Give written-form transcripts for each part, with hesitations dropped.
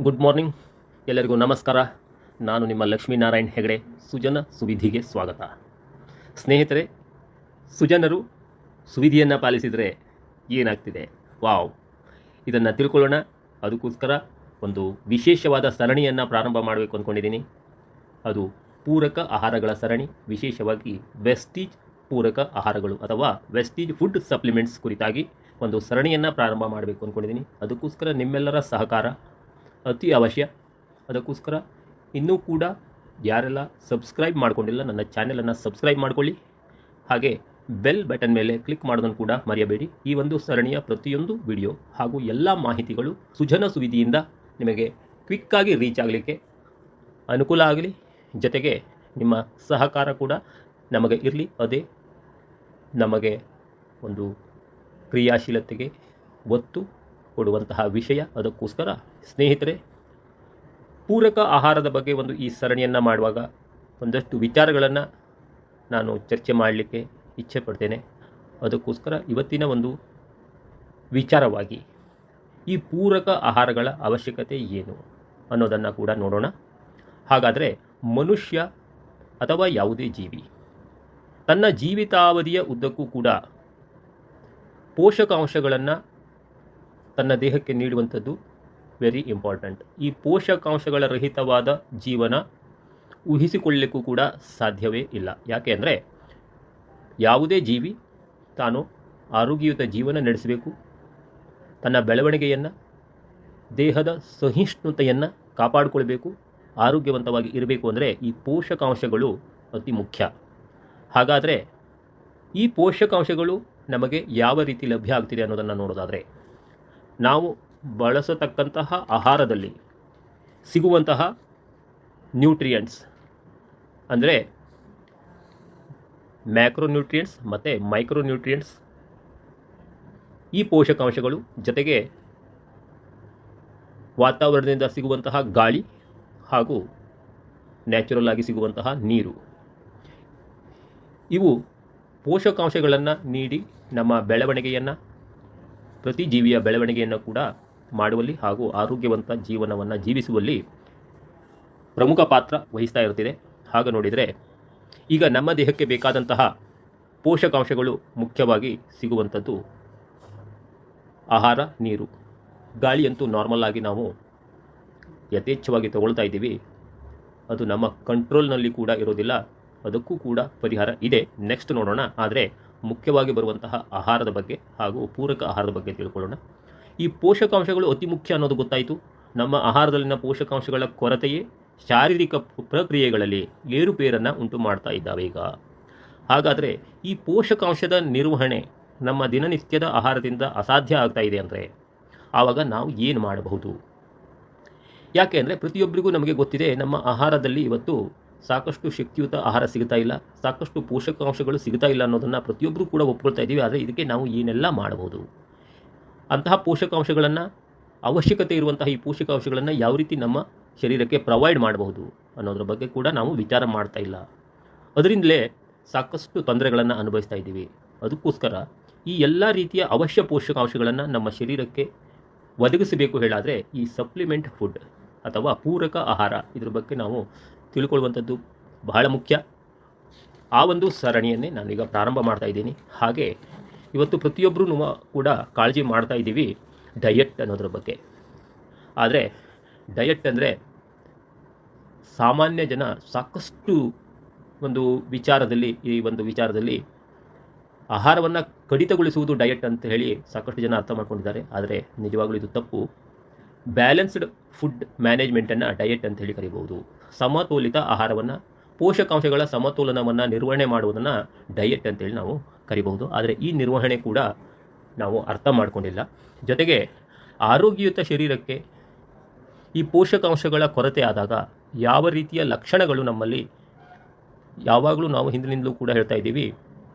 Good morning, ಎಲ್ಲರಿಗೂ ನಮಸ್ಕಾರ. ನಾನು ನಿಮ್ಮ ಲಕ್ಷ್ಮೀನಾರಾಯಣ್ ಹೆಗಡೆ. ಸುಜನ ಸುವಿಧಿಗೆ ಸ್ವಾಗತ. ಸ್ನೇಹಿತರೆ, ಸುಜನರು ಸುವಿಧಿಯನ್ನು ಪಾಲಿಸಿದರೆ ಏನಾಗ್ತಿದೆ? ವಾವ್! ಇದನ್ನು ತಿಳ್ಕೊಳ್ಳೋಣ. ಅದಕ್ಕೋಸ್ಕರ ಒಂದು ವಿಶೇಷವಾದ ಸರಣಿಯನ್ನು ಪ್ರಾರಂಭ ಮಾಡಬೇಕು ಅಂದ್ಕೊಂಡಿದ್ದೀನಿ. ಅದು ಪೂರಕ ಆಹಾರಗಳ ಸರಣಿ, ವಿಶೇಷವಾಗಿ ವೆಸ್ಟೀಜ್ ಪೂರಕ ಆಹಾರಗಳು ಅಥವಾ ವೆಸ್ಟೀಜ್ ಫುಡ್ ಸಪ್ಲಿಮೆಂಟ್ಸ್ ಕುರಿತಾಗಿ ಒಂದು ಸರಣಿಯನ್ನು ಪ್ರಾರಂಭ ಮಾಡಬೇಕು ಅಂದ್ಕೊಂಡಿದ್ದೀನಿ. ಅದಕ್ಕೋಸ್ಕರ ನಿಮ್ಮೆಲ್ಲರ ಸಹಕಾರ ಅತಿ ಅವಶ್ಯ. ಅದಕ್ಕೋಸ್ಕರ ಇನ್ನೂ ಕೂಡ ಯಾರೆಲ್ಲ ಸಬ್ಸ್ಕ್ರೈಬ್ ಮಾಡ್ಕೊಂಡಿಲ್ಲ, ನನ್ನ ಚಾನೆಲನ್ನು ಸಬ್ಸ್ಕ್ರೈಬ್ ಮಾಡಿಕೊಳ್ಳಿ. ಹಾಗೆ ಬೆಲ್ ಬಟನ್ ಮೇಲೆ ಕ್ಲಿಕ್ ಮಾಡೋದನ್ನು ಕೂಡ ಮರೆಯಬೇಡಿ. ಈ ಒಂದು ಸರಣಿಯ ಪ್ರತಿಯೊಂದು ವಿಡಿಯೋ ಹಾಗೂ ಎಲ್ಲ ಮಾಹಿತಿಗಳು ಸುಜನ ಸುವಿಧಿಯಿಂದ ನಿಮಗೆ ಕ್ವಿಕ್ಕಾಗಿ ರೀಚ್ ಆಗಲಿಕ್ಕೆ ಅನುಕೂಲ ಆಗಲಿ. ಜೊತೆಗೆ ನಿಮ್ಮ ಸಹಕಾರ ಕೂಡ ನಮಗೆ ಇರಲಿ. ಅದೇ ನಮಗೆ ಒಂದು ಕ್ರಿಯಾಶೀಲತೆಗೆ ಒತ್ತು ಕೊಡುವಂತಹ ವಿಷಯ. ಅದಕ್ಕೋಸ್ಕರ ಸ್ನೇಹಿತರೆ, ಪೂರಕ ಆಹಾರದ ಬಗ್ಗೆ ಒಂದು ಈ ಸರಣಿಯನ್ನು ಮಾಡುವಾಗ ಒಂದಷ್ಟು ವಿಚಾರಗಳನ್ನು ನಾನು ಚರ್ಚೆ ಮಾಡಲಿಕ್ಕೆ ಇಚ್ಛೆ ಪಡ್ತೇನೆ. ಅದಕ್ಕೋಸ್ಕರ ಇವತ್ತಿನ ಒಂದು ವಿಚಾರವಾಗಿ ಈ ಪೂರಕ ಆಹಾರಗಳ ಅವಶ್ಯಕತೆ ಏನು ಅನ್ನೋದನ್ನು ಕೂಡ ನೋಡೋಣ. ಹಾಗಾದರೆ ಮನುಷ್ಯ ಅಥವಾ ಯಾವುದೇ ಜೀವಿ ತನ್ನ ಜೀವಿತಾವಧಿಯ ಉದ್ದಕ್ಕೂ ಕೂಡ ಪೋಷಕಾಂಶಗಳನ್ನು ತನ್ನ ದೇಹಕ್ಕೆ ನೀಡುವಂಥದ್ದು ವೆರಿ ಇಂಪಾರ್ಟೆಂಟ್. ಈ ಪೋಷಕಾಂಶಗಳ ರಹಿತವಾದ ಜೀವನ ಊಹಿಸಿಕೊಳ್ಳಲಿಕ್ಕೂ ಕೂಡ ಸಾಧ್ಯವೇ ಇಲ್ಲ. ಯಾಕೆ ಅಂದರೆ ಯಾವುದೇ ಜೀವಿ ತಾನು ಆರೋಗ್ಯಯುತ ಜೀವನ ನಡೆಸಬೇಕು, ತನ್ನ ಬೆಳವಣಿಗೆಯನ್ನು, ದೇಹದ ಸಹಿಷ್ಣುತೆಯನ್ನು ಕಾಪಾಡಿಕೊಳ್ಬೇಕು, ಆರೋಗ್ಯವಂತವಾಗಿ ಇರಬೇಕು ಅಂದರೆ ಈ ಪೋಷಕಾಂಶಗಳು ಅತಿ ಮುಖ್ಯ. ಹಾಗಾದರೆ ಈ ಪೋಷಕಾಂಶಗಳು ನಮಗೆ ಯಾವ ರೀತಿ ಲಭ್ಯ ಆಗ್ತಿದೆ ಅನ್ನೋದನ್ನು ನೋಡೋದಾದರೆ, ನಾವು ಬಳಸತಕ್ಕಂತಹ ಆಹಾರದಲ್ಲಿ ಸಿಗುವಂತಹ ನ್ಯೂಟ್ರಿಯೆಂಟ್ಸ್ ಅಂದರೆ ಮ್ಯಾಕ್ರೋನ್ಯೂಟ್ರಿಯೆಂಟ್ಸ್ ಮತ್ತು ಮೈಕ್ರೋನ್ಯೂಟ್ರಿಯೆಂಟ್ಸ್, ಈ ಪೋಷಕಾಂಶಗಳು, ಜೊತೆಗೆ ವಾತಾವರಣದಿಂದ ಸಿಗುವಂತಹ ಗಾಳಿ ಹಾಗೂ ನ್ಯಾಚುರಲ್ ಆಗಿ ಸಿಗುವಂತಹ ನೀರು, ಇವು ಪೋಷಕಾಂಶಗಳನ್ನು ನೀಡಿ ನಮ್ಮ ಬೆಳವಣಿಗೆಯನ್ನು, ಪ್ರತಿ ಜೀವಿಯ ಬೆಳವಣಿಗೆಯನ್ನು ಕೂಡ ಮಾಡುವಲ್ಲಿ ಹಾಗೂ ಆರೋಗ್ಯವಂತ ಜೀವನವನ್ನು ಜೀವಿಸುವಲ್ಲಿ ಪ್ರಮುಖ ಪಾತ್ರ ವಹಿಸ್ತಾ ಇರ್ತಿದೆ. ಹಾಗೆ ನೋಡಿದರೆ ಈಗ ನಮ್ಮ ದೇಹಕ್ಕೆ ಬೇಕಾದಂತಹ ಪೋಷಕಾಂಶಗಳು ಮುಖ್ಯವಾಗಿ ಸಿಗುವಂಥದ್ದು ಆಹಾರ, ನೀರು. ಗಾಳಿಯಂತೂ ನಾರ್ಮಲ್ ಆಗಿ ನಾವು ಯಥೇಚ್ಛವಾಗಿ ತಗೊಳ್ತಾ ಇದ್ದೀವಿ. ಅದು ನಮ್ಮ ಕಂಟ್ರೋಲ್ನಲ್ಲಿ ಕೂಡ ಇರೋದಿಲ್ಲ. ಅದಕ್ಕೂ ಕೂಡ ಪರಿಹಾರ ಇದೆ, ನೆಕ್ಸ್ಟ್ ನೋಡೋಣ. ಆದರೆ ಮುಖ್ಯವಾಗಿ ಬರುವಂತಹ ಆಹಾರದ ಬಗ್ಗೆ ಹಾಗೂ ಪೂರಕ ಆಹಾರದ ಬಗ್ಗೆ ತಿಳ್ಕೊಳ್ಳೋಣ. ಈ ಪೋಷಕಾಂಶಗಳು ಅತಿ ಮುಖ್ಯ ಅನ್ನೋದು ಗೊತ್ತಾಯಿತು. ನಮ್ಮ ಆಹಾರದಲ್ಲಿನ ಪೋಷಕಾಂಶಗಳ ಕೊರತೆಯೇ ಶಾರೀರಿಕ ಪ್ರಕ್ರಿಯೆಗಳಲ್ಲಿ ಏರುಪೇರನ್ನು ಉಂಟು ಮಾಡ್ತಾ ಇದ್ದಾವೆ ಈಗ. ಹಾಗಾದರೆ ಈ ಪೋಷಕಾಂಶದ ನಿರ್ವಹಣೆ ನಮ್ಮ ದಿನನಿತ್ಯದ ಆಹಾರದಿಂದ ಅಸಾಧ್ಯ ಆಗ್ತಾ ಇದೆ ಅಂದರೆ ಆವಾಗ ನಾವು ಏನು ಮಾಡಬಹುದು? ಯಾಕೆ ಅಂದರೆ ಪ್ರತಿಯೊಬ್ಬರಿಗೂ ನಮಗೆ ಗೊತ್ತಿದೆ, ನಮ್ಮ ಆಹಾರದಲ್ಲಿ ಇವತ್ತು ಸಾಕಷ್ಟು ಶಕ್ತಿಯುತ ಆಹಾರ ಸಿಗ್ತಾ ಇಲ್ಲ, ಸಾಕಷ್ಟು ಪೋಷಕಾಂಶಗಳು ಸಿಗ್ತಾ ಇಲ್ಲ ಅನ್ನೋದನ್ನು ಪ್ರತಿಯೊಬ್ಬರೂ ಕೂಡ ಒಪ್ಕೊಳ್ತಾ ಇದ್ದೀವಿ. ಆದರೆ ಇದಕ್ಕೆ ನಾವು ಏನೆಲ್ಲ ಮಾಡಬಹುದು? ಅಂತಹ ಪೋಷಕಾಂಶಗಳನ್ನು, ಅವಶ್ಯಕತೆ ಇರುವಂತಹ ಈ ಪೋಷಕಾಂಶಗಳನ್ನು ಯಾವ ರೀತಿ ನಮ್ಮ ಶರೀರಕ್ಕೆ ಪ್ರೊವೈಡ್ ಮಾಡಬಹುದು ಅನ್ನೋದ್ರ ಬಗ್ಗೆ ಕೂಡ ನಾವು ವಿಚಾರ ಮಾಡ್ತಾ ಇಲ್ಲ. ಅದರಿಂದಲೇ ಸಾಕಷ್ಟು ತೊಂದರೆಗಳನ್ನು ಅನುಭವಿಸ್ತಾ ಇದ್ದೀವಿ. ಅದಕ್ಕೋಸ್ಕರ ಈ ಎಲ್ಲ ರೀತಿಯ ಅವಶ್ಯ ಪೋಷಕಾಂಶಗಳನ್ನು ನಮ್ಮ ಶರೀರಕ್ಕೆ ಒದಗಿಸಬೇಕು ಹೇಳಾದರೆ ಈ ಸಪ್ಲಿಮೆಂಟ್ ಫುಡ್ ಅಥವಾ ಪೂರಕ ಆಹಾರ, ಇದ್ರ ಬಗ್ಗೆ ನಾವು ತಿಳ್ಕೊಳ್ಳುವಂಥದ್ದು ಬಹಳ ಮುಖ್ಯ. ಆ ಒಂದು ಸರಣಿಯನ್ನೇ ನಾನೀಗ ಪ್ರಾರಂಭ ಮಾಡ್ತಾ ಇದ್ದೀನಿ. ಹಾಗೆ ಇವತ್ತು ಪ್ರತಿಯೊಬ್ಬರೂ ಕೂಡ ಕಾಳಜಿ ಮಾಡ್ತಾ ಇದ್ದೀವಿ ಡಯಟ್ ಅನ್ನೋದ್ರ ಬಗ್ಗೆ. ಆದರೆ ಡಯಟ್ ಅಂದರೆ ಸಾಮಾನ್ಯ ಜನ ಸಾಕಷ್ಟು ಈ ಒಂದು ವಿಚಾರದಲ್ಲಿ ಆಹಾರವನ್ನು ಕಡಿತಗೊಳಿಸುವುದು ಡಯಟ್ ಅಂತ ಹೇಳಿ ಸಾಕಷ್ಟು ಜನ ಅರ್ಥ ಮಾಡ್ಕೊಂಡಿದ್ದಾರೆ. ಆದರೆ ನಿಜವಾಗಲೂ ಇದು ತಪ್ಪು. ಬ್ಯಾಲೆನ್ಸ್ಡ್ ಫುಡ್ ಮ್ಯಾನೇಜ್ಮೆಂಟನ್ನು ಡಯಟ್ ಅಂತ ಹೇಳಿ ಕರಿಬಹುದು. ಸಮತೋಲಿತ ಆಹಾರವನ್ನು, ಪೋಷಕಾಂಶಗಳ ಸಮತೋಲನವನ್ನು ನಿರ್ವಹಣೆ ಮಾಡುವುದನ್ನು ಡಯಟ್ ಅಂತೇಳಿ ನಾವು ಕರಿಬಹುದು. ಆದರೆ ಈ ನಿರ್ವಹಣೆ ಕೂಡ ನಾವು ಅರ್ಥ ಮಾಡಿಕೊಂಡಿಲ್ಲ. ಜೊತೆಗೆ ಆರೋಗ್ಯಯುತ ಶರೀರಕ್ಕೆ ಈ ಪೋಷಕಾಂಶಗಳ ಕೊರತೆ ಆದಾಗ ಯಾವ ರೀತಿಯ ಲಕ್ಷಣಗಳು ನಮ್ಮಲ್ಲಿ, ಯಾವಾಗಲೂ ನಾವು ಹಿಂದಿನಿಂದಲೂ ಕೂಡ ಹೇಳ್ತಾ ಇದ್ದೀವಿ,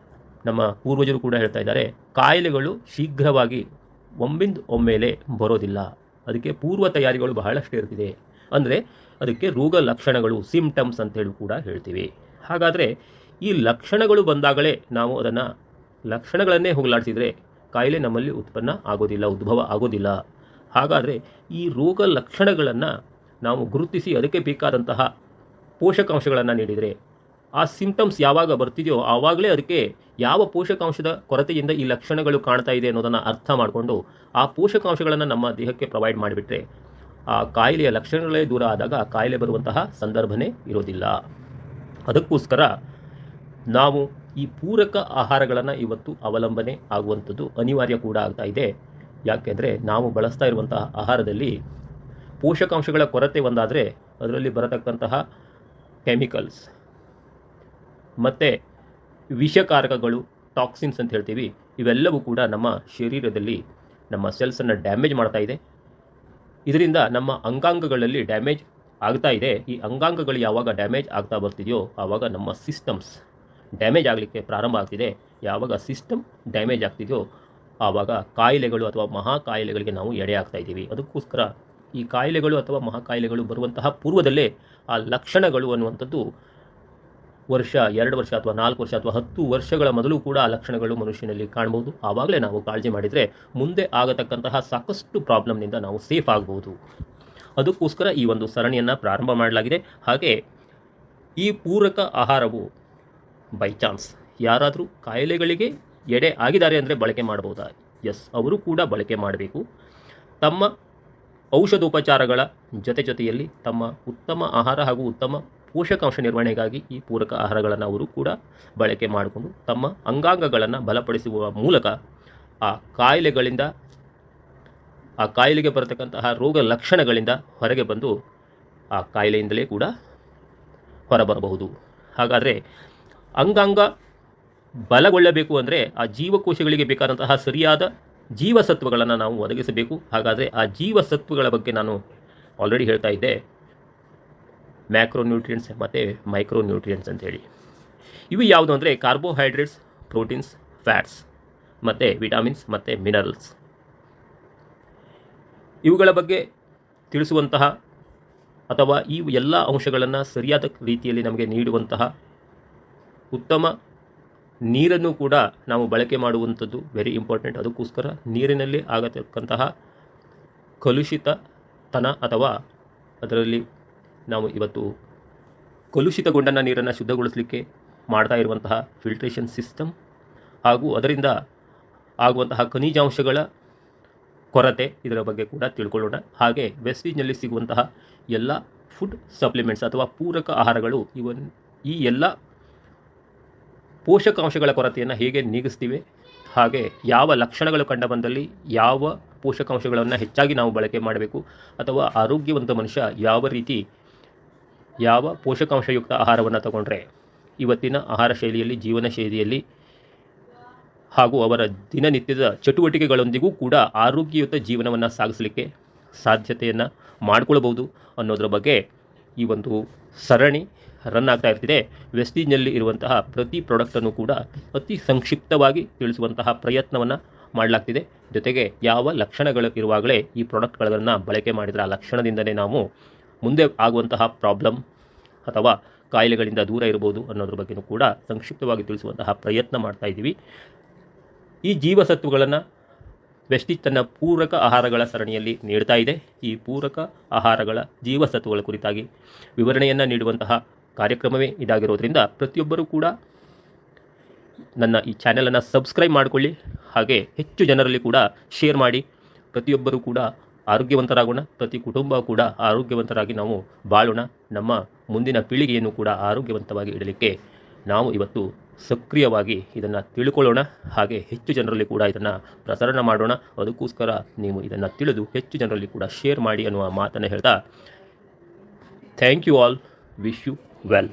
ನಮ್ಮ ಪೂರ್ವಜರು ಕೂಡ ಹೇಳ್ತಾ ಇದ್ದಾರೆ, ಕಾಯಿಲೆಗಳು ಶೀಘ್ರವಾಗಿ ಒಮ್ಮೆಲೆ ಬರೋದಿಲ್ಲ. ಅದಕ್ಕೆ ಪೂರ್ವ ತಯಾರಿಗಳು ಬಹಳಷ್ಟು ಇರ್ತಿದೆ. ಅಂದರೆ ಅದಕ್ಕೆ ರೋಗ ಲಕ್ಷಣಗಳು, ಸಿಂಪ್ಟಮ್ಸ್ ಅಂತೇಳಿ ಕೂಡ ಹೇಳ್ತೀವಿ. ಹಾಗಾದರೆ ಈ ಲಕ್ಷಣಗಳು ಬಂದಾಗಲೇ ನಾವು ಲಕ್ಷಣಗಳನ್ನೇ ಹೋಗಲಾಡಿಸಿದರೆ ಕಾಯಿಲೆ ನಮ್ಮಲ್ಲಿ ಉತ್ಪನ್ನ ಆಗೋದಿಲ್ಲ, ಉದ್ಭವ ಆಗೋದಿಲ್ಲ. ಹಾಗಾದರೆ ಈ ರೋಗ ಲಕ್ಷಣಗಳನ್ನು ನಾವು ಗುರುತಿಸಿ ಅದಕ್ಕೆ ಬೇಕಾದಂತಹ ಪೋಷಕಾಂಶಗಳನ್ನು ನೀಡಿದರೆ ಆ ಸಿಂಪ್ಟಮ್ಸ್ ಯಾವಾಗ ಬರ್ತಿದೆಯೋ ಆವಾಗಲೇ ಅದಕ್ಕೆ ಯಾವ ಪೋಷಕಾಂಶದ ಕೊರತೆಯಿಂದ ಈ ಲಕ್ಷಣಗಳು ಕಾಣ್ತಾ ಇದೆ ಅನ್ನೋದನ್ನು ಅರ್ಥ ಮಾಡಿಕೊಂಡು ಆ ಪೋಷಕಾಂಶಗಳನ್ನು ನಮ್ಮ ದೇಹಕ್ಕೆ ಪ್ರೊವೈಡ್ ಮಾಡಿಬಿಟ್ರೆ ಆ ಕಾಯಿಲೆಯ ಲಕ್ಷಣಗಳೇ ದೂರ ಆದಾಗ ಕಾಯಿಲೆ ಬರುವಂತಹ ಸಂದರ್ಭನೇ ಇರೋದಿಲ್ಲ. ಅದಕ್ಕೋಸ್ಕರ ನಾವು ಈ ಪೂರಕ ಆಹಾರಗಳನ್ನು ಇವತ್ತು ಅವಲಂಬನೆ ಆಗುವಂಥದ್ದು ಅನಿವಾರ್ಯ ಕೂಡ ಆಗ್ತಾ ಇದೆ. ಯಾಕೆಂದರೆ ನಾವು ಬಳಸ್ತಾ ಇರುವಂತಹ ಆಹಾರದಲ್ಲಿ ಪೋಷಕಾಂಶಗಳ ಕೊರತೆ ಒಂದಾದರೆ ಅದರಲ್ಲಿ ಬರತಕ್ಕಂತಹ ಕೆಮಿಕಲ್ಸ್ ಮತ್ತು ವಿಷಕಾರಕಗಳು, ಟಾಕ್ಸಿನ್ಸ್ ಅಂತ ಹೇಳ್ತೀವಿ, ಇವೆಲ್ಲವೂ ಕೂಡ ನಮ್ಮ ಶರೀರದಲ್ಲಿ ನಮ್ಮ ಸೆಲ್ಸನ್ನು ಡ್ಯಾಮೇಜ್ ಮಾಡ್ತಾ ಇದೆ. ಇದರಿಂದ ನಮ್ಮ ಅಂಗಾಂಗಗಳಲ್ಲಿ ಡ್ಯಾಮೇಜ್ ಆಗ್ತಾ ಇದೆ. ಈ ಅಂಗಾಂಗಗಳು ಯಾವಾಗ ಡ್ಯಾಮೇಜ್ ಆಗ್ತಾ ಬರ್ತಿದೆಯೋ ಆವಾಗ ನಮ್ಮ ಸಿಸ್ಟಮ್ಸ್ ಡ್ಯಾಮೇಜ್ ಆಗಲಿಕ್ಕೆ ಪ್ರಾರಂಭ ಆಗ್ತಿದೆ. ಯಾವಾಗ ಸಿಸ್ಟಮ್ ಡ್ಯಾಮೇಜ್ ಆಗ್ತಿದೆಯೋ ಆವಾಗ ಕಾಯಿಲೆಗಳು ಅಥವಾ ಮಹಾ ಕಾಯಿಲೆಗಳಿಗೆ ನಾವು ಎಡೆ ಆಗ್ತಾ ಇದ್ದೀವಿ. ಅದಕ್ಕೋಸ್ಕರ ಈ ಕಾಯಿಲೆಗಳು ಅಥವಾ ಮಹಾ ಕಾಯಿಲೆಗಳು ಬರುವಂತಹ ಪೂರ್ವದಲ್ಲೇ ಆ ಲಕ್ಷಣಗಳು ಅನ್ನುವಂಥದ್ದು ವರ್ಷ, 2 ವರ್ಷ ಅಥವಾ 4 ವರ್ಷ ಅಥವಾ 10 ವರ್ಷಗಳ ಮೊದಲು ಕೂಡ ಆ ಲಕ್ಷಣಗಳು ಮನುಷ್ಯನಲ್ಲಿ ಕಾಣ್ಬೋದು. ಆವಾಗಲೇ ನಾವು ಕಾಳಜಿ ಮಾಡಿದರೆ ಮುಂದೆ ಆಗತಕ್ಕಂತಹ ಸಾಕಷ್ಟು ಪ್ರಾಬ್ಲಮ್ನಿಂದ ನಾವು ಸೇಫ್ ಆಗ್ಬೋದು. ಅದಕ್ಕೋಸ್ಕರ ಈ ಒಂದು ಸರಣಿಯನ್ನು ಪ್ರಾರಂಭ ಮಾಡಲಾಗಿದೆ. ಹಾಗೆ ಈ ಪೂರಕ ಆಹಾರವು ಬೈ ಚಾನ್ಸ್ ಯಾರಾದರೂ ಕಾಯಿಲೆಗಳಿಗೆ ಎಡೆ ಆಗಿದ್ದಾರೆ ಅಂದರೆ ಬಳಕೆ ಮಾಡಬಹುದಾ? ಎಸ್, ಅವರು ಕೂಡ ಬಳಕೆ ಮಾಡಬೇಕು. ತಮ್ಮ ಔಷಧೋಪಚಾರಗಳ ಜೊತೆಯಲ್ಲಿ ತಮ್ಮ ಉತ್ತಮ ಆಹಾರ ಹಾಗೂ ಉತ್ತಮ ಪೋಷಕಾಂಶ ನಿರ್ವಹಣೆಗಾಗಿ ಈ ಪೂರಕ ಆಹಾರಗಳನ್ನು ಅವರು ಕೂಡ ಬಳಕೆ ಮಾಡಿಕೊಂಡು ತಮ್ಮ ಅಂಗಾಂಗಗಳನ್ನು ಬಲಪಡಿಸುವ ಮೂಲಕ ಆ ಕಾಯಿಲೆಗೆ ಬರತಕ್ಕಂತಹ ರೋಗ ಲಕ್ಷಣಗಳಿಂದ ಹೊರಗೆ ಬಂದು ಆ ಕಾಯಿಲೆಯಿಂದಲೇ ಕೂಡ ಹೊರಬರಬಹುದು. ಹಾಗಾದರೆ ಅಂಗಾಂಗ ಬಲಗೊಳ್ಳಬೇಕು ಅಂದರೆ ಆ ಜೀವಕೋಶಗಳಿಗೆ ಬೇಕಾದಂತಹ ಸರಿಯಾದ ಜೀವಸತ್ವಗಳನ್ನು ನಾವು ಒದಗಿಸಬೇಕು. ಹಾಗಾದರೆ ಆ ಜೀವಸತ್ವಗಳ ಬಗ್ಗೆ ನಾನು ಆಲ್ರೆಡಿ ಹೇಳ್ತಾ ಇದ್ದೆ, ಮ್ಯಾಕ್ರೋನ್ಯೂಟ್ರಿಯೆಂಟ್ಸ್ ಮತ್ತು ಮೈಕ್ರೋನ್ಯೂಟ್ರಿಯೆಂಟ್ಸ್ ಅಂತೇಳಿ. ಇವು ಯಾವುದು ಅಂದರೆ ಕಾರ್ಬೋಹೈಡ್ರೇಟ್ಸ್, ಪ್ರೋಟೀನ್ಸ್, ಫ್ಯಾಟ್ಸ್ ಮತ್ತು ವಿಟಮಿನ್ಸ್ ಮತ್ತು ಮಿನರಲ್ಸ್. ಇವುಗಳ ಬಗ್ಗೆ ತಿಳಿಸುವಂತಹ ಅಥವಾ ಈ ಎಲ್ಲ ಅಂಶಗಳನ್ನು ಸರಿಯಾದ ರೀತಿಯಲ್ಲಿ ನಮಗೆ ನೀಡುವಂತಹ ಉತ್ತಮ ನೀರನ್ನು ಕೂಡ ನಾವು ಬಳಕೆ ಮಾಡುವಂಥದ್ದು ವೆರಿ ಇಂಪಾರ್ಟೆಂಟ್. ಅದಕ್ಕೋಸ್ಕರ ನೀರಿನಲ್ಲಿ ಆಗತಕ್ಕಂತಹ ಕಲುಷಿತತನ ಅಥವಾ ಅದರಲ್ಲಿ ನಾವು ಇವತ್ತು ಕಲುಷಿತಗೊಂಡ ನೀರನ್ನು ಶುದ್ಧಗೊಳಿಸಲಿಕ್ಕೆ ಮಾಡ್ತಾ ಇರುವಂತಹ ಫಿಲ್ಟ್ರೇಷನ್ ಸಿಸ್ಟಮ್ ಹಾಗೂ ಅದರಿಂದ ಆಗುವಂತಹ ಖನಿಜಾಂಶಗಳ ಕೊರತೆ, ಇದರ ಬಗ್ಗೆ ಕೂಡ ತಿಳ್ಕೊಳ್ಳೋಣ. ಹಾಗೆ ವೆಸ್ಟೀಜ್ನಲ್ಲಿ ಸಿಗುವಂತಹ ಎಲ್ಲ ಫುಡ್ ಸಪ್ಲಿಮೆಂಟ್ಸ್ ಅಥವಾ ಪೂರಕ ಆಹಾರಗಳು ಈ ಎಲ್ಲ ಪೋಷಕಾಂಶಗಳ ಕೊರತೆಯನ್ನು ಹೇಗೆ ನೀಗಿಸ್ತಿವೆ, ಹಾಗೆ ಯಾವ ಲಕ್ಷಣಗಳು ಕಂಡುಬಂದಲ್ಲಿ ಯಾವ ಪೋಷಕಾಂಶಗಳನ್ನು ಹೆಚ್ಚಾಗಿ ನಾವು ಬಳಕೆ ಮಾಡಬೇಕು ಅಥವಾ ಆರೋಗ್ಯವಂತ ಮನುಷ್ಯ ಯಾವ ಪೋಷಕಾಂಶಯುಕ್ತ ಆಹಾರವನ್ನು ತಗೊಂಡ್ರೆ ಇವತ್ತಿನ ಆಹಾರ ಶೈಲಿಯಲ್ಲಿ, ಜೀವನ ಶೈಲಿಯಲ್ಲಿ ಹಾಗೂ ಅವರ ದಿನನಿತ್ಯದ ಚಟುವಟಿಕೆಗಳೊಂದಿಗೂ ಕೂಡ ಆರೋಗ್ಯಯುತ ಜೀವನವನ್ನು ಸಾಗಿಸಲಿಕ್ಕೆ ಸಾಧ್ಯತೆಯನ್ನು ಮಾಡಿಕೊಳ್ಬೋದು ಅನ್ನೋದರ ಬಗ್ಗೆ ಈ ಒಂದು ಸರಣಿ ರನ್ ಆಗ್ತಾ ಇರ್ತಿದೆ. ವೆಸ್ಟೀಜ್ನಲ್ಲಿ ಇರುವಂತಹ ಪ್ರತಿ ಪ್ರಾಡಕ್ಟನ್ನು ಕೂಡ ಅತಿ ಸಂಕ್ಷಿಪ್ತವಾಗಿ ತಿಳಿಸುವಂತಹ ಪ್ರಯತ್ನವನ್ನು ಮಾಡಲಾಗ್ತಿದೆ. ಜೊತೆಗೆ ಯಾವ ಲಕ್ಷಣಗಳು ಇರುವಾಗಲೇ ಈ ಪ್ರಾಡಕ್ಟ್ಗಳನ್ನು ಬಳಕೆ ಮಾಡಿದರೆ ಆ ಲಕ್ಷಣದಿಂದಲೇ ನಾವು ಮುಂದೆ ಆಗುವಂತಹ ಪ್ರಾಬ್ಲಮ್ ಅಥವಾ ಕಾಯಿಲೆಗಳಿಂದ ದೂರ ಇರಬಹುದು ಅನ್ನೋದ್ರ ಬಗ್ಗೆಯೂ ಕೂಡ ಸಂಕ್ಷಿಪ್ತವಾಗಿ ತಿಳಿಸುವಂತಹ ಪ್ರಯತ್ನ ಮಾಡ್ತಾ ಇದ್ದೀವಿ. ಈ ಜೀವಸತ್ವಗಳನ್ನು ವೆಸ್ಟೀಜ್ ತನ್ನ ಪೂರಕ ಆಹಾರಗಳ ಸರಣಿಯಲ್ಲಿ ನೀಡ್ತಾ ಇದೆ. ಈ ಪೂರಕ ಆಹಾರಗಳ ಜೀವಸತ್ವಗಳ ಕುರಿತಾಗಿ ವಿವರಣೆಯನ್ನು ನೀಡುವಂತಹ ಕಾರ್ಯಕ್ರಮವೇ ಇದಾಗಿರೋದ್ರಿಂದ ಪ್ರತಿಯೊಬ್ಬರೂ ಕೂಡ ನನ್ನ ಈ ಚಾನೆಲನ್ನು ಸಬ್ಸ್ಕ್ರೈಬ್ ಮಾಡಿಕೊಳ್ಳಿ. ಹಾಗೆ ಹೆಚ್ಚು ಜನರಲ್ಲಿ ಕೂಡ ಶೇರ್ ಮಾಡಿ. ಪ್ರತಿಯೊಬ್ಬರೂ ಕೂಡ ಆರೋಗ್ಯವಂತರಾಗೋಣ. ಪ್ರತಿ ಕುಟುಂಬ ಕೂಡ ಆರೋಗ್ಯವಂತರಾಗಿ ನಾವು ಬಾಳೋಣ. ನಮ್ಮ ಮುಂದಿನ ಪೀಳಿಗೆಯನ್ನು ಕೂಡ ಆರೋಗ್ಯವಂತವಾಗಿ ಇಡಲಿಕ್ಕೆ ನಾವು ಇವತ್ತು ಸಕ್ರಿಯವಾಗಿ ಇದನ್ನು ತಿಳ್ಕೊಳ್ಳೋಣ. ಹಾಗೆ ಹೆಚ್ಚು ಜನರಲ್ಲಿ ಕೂಡ ಇದನ್ನು ಪ್ರಸರಣ ಮಾಡೋಣ. ಅದಕ್ಕೋಸ್ಕರ ನೀವು ಇದನ್ನು ತಿಳಿದು ಹೆಚ್ಚು ಜನರಲ್ಲಿ ಕೂಡ ಶೇರ್ ಮಾಡಿ ಅನ್ನುವ ಮಾತನ್ನು ಹೇಳ್ತಾ thank you all. Wish you well.